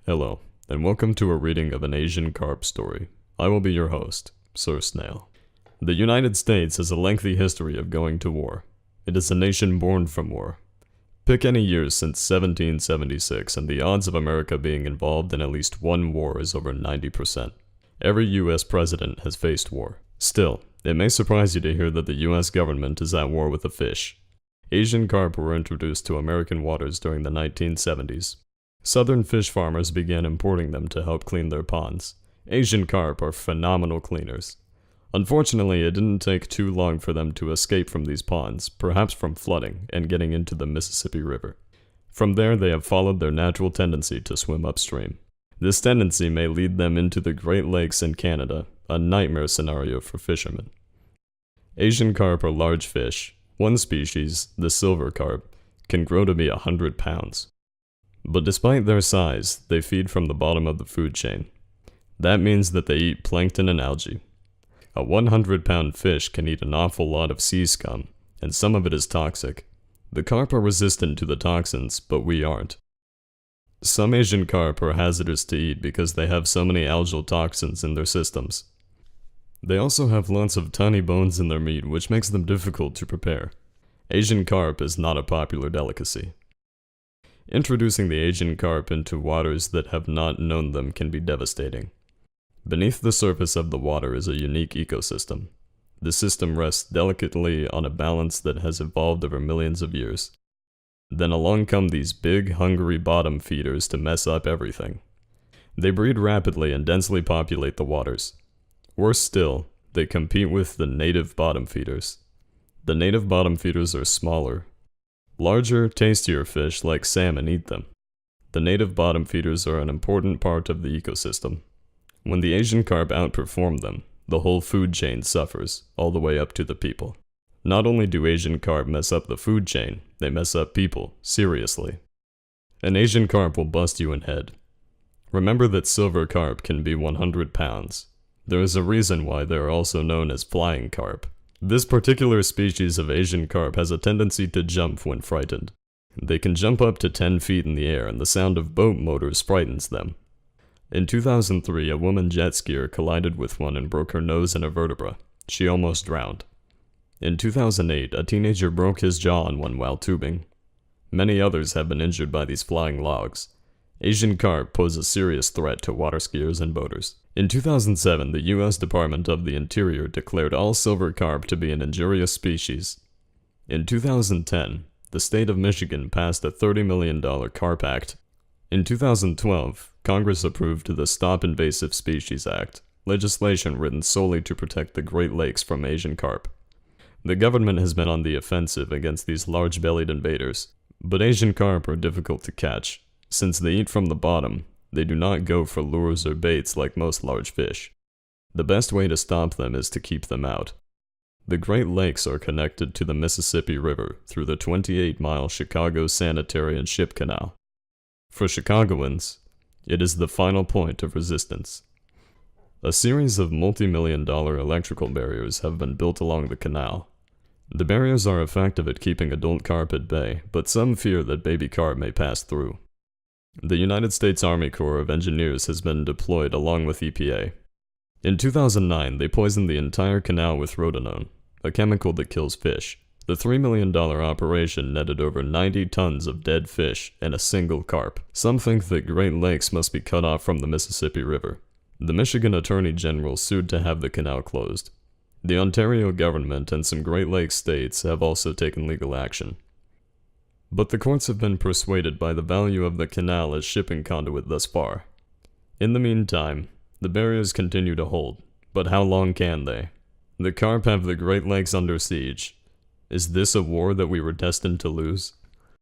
Hello, and welcome to a reading of an Asian carp story. I will be your host, Sir Snail. The United States has a lengthy history of going to war. It is a nation born from war. Pick any year since 1776 and the odds of America being involved in at least one war is over 90%. Every US president has faced war. Still, it may surprise you to hear that the US government is at war with a fish. Asian carp were introduced to American waters during the 1970s. Southern fish farmers began importing them to help clean their ponds. Asian carp are phenomenal cleaners. Unfortunately, it didn't take too long for them to escape from these ponds, perhaps from flooding, and getting into the Mississippi River. From there, they have followed their natural tendency to swim upstream. This tendency may lead them into the Great Lakes in Canada, a nightmare scenario for fishermen. Asian carp are large fish. One species, the silver carp, can grow to be 100 pounds. But despite their size, they feed from the bottom of the food chain. That means that they eat plankton and algae. A 100-pound fish can eat an awful lot of sea scum, and some of it is toxic. The carp are resistant to the toxins, but we aren't. Some Asian carp are hazardous to eat because they have so many algal toxins in their systems. They also have lots of tiny bones in their meat, which makes them difficult to prepare. Asian carp is not a popular delicacy. Introducing the Asian carp into waters that have not known them can be devastating. Beneath the surface of the water is a unique ecosystem. The system rests delicately on a balance that has evolved over millions of years. Then along come these big, hungry bottom feeders to mess up everything. They breed rapidly and densely populate the waters. Worse still, they compete with the native bottom feeders. The native bottom feeders are smaller. Larger, tastier fish like salmon eat them. The native bottom feeders are an important part of the ecosystem. When the Asian carp outperform them, the whole food chain suffers, all the way up to the people. Not only do Asian carp mess up the food chain, they mess up people, seriously. An Asian carp will bust you in head. Remember that silver carp can be 100 pounds. There is a reason why they are also known as flying carp. This particular species of Asian carp has a tendency to jump when frightened. They can jump up to 10 feet in the air, and the sound of boat motors frightens them. In 2003, a woman jet skier collided with one and broke her nose and a vertebra. She almost drowned. In 2008, a teenager broke his jaw on one while tubing. Many others have been injured by these flying logs. Asian carp pose a serious threat to water skiers and boaters. In 2007, the U.S. Department of the Interior declared all silver carp to be an injurious species. In 2010, the state of Michigan passed a $30 million Carp Act. In 2012, Congress approved the Stop Invasive Species Act, legislation written solely to protect the Great Lakes from Asian carp. The government has been on the offensive against these large-bellied invaders, but Asian carp are difficult to catch. Since they eat from the bottom, they do not go for lures or baits like most large fish. The best way to stop them is to keep them out. The Great Lakes are connected to the Mississippi River through the 28-mile Chicago Sanitary and Ship Canal. For Chicagoans, it is the final point of resistance. A series of multi-million-dollar electrical barriers have been built along the canal. The barriers are effective at keeping adult carp at bay, but some fear that baby carp may pass through. The United States Army Corps of Engineers has been deployed along with EPA. In 2009, they poisoned the entire canal with rotenone, a chemical that kills fish. The $3 million operation netted over 90 tons of dead fish and a single carp. Some think that Great Lakes must be cut off from the Mississippi River. The Michigan Attorney General sued to have the canal closed. The Ontario government and some Great Lakes states have also taken legal action. But the courts have been persuaded by the value of the canal as shipping conduit thus far. In the meantime, the barriers continue to hold, but how long can they? The carp have the Great Lakes under siege. Is this a war that we were destined to lose?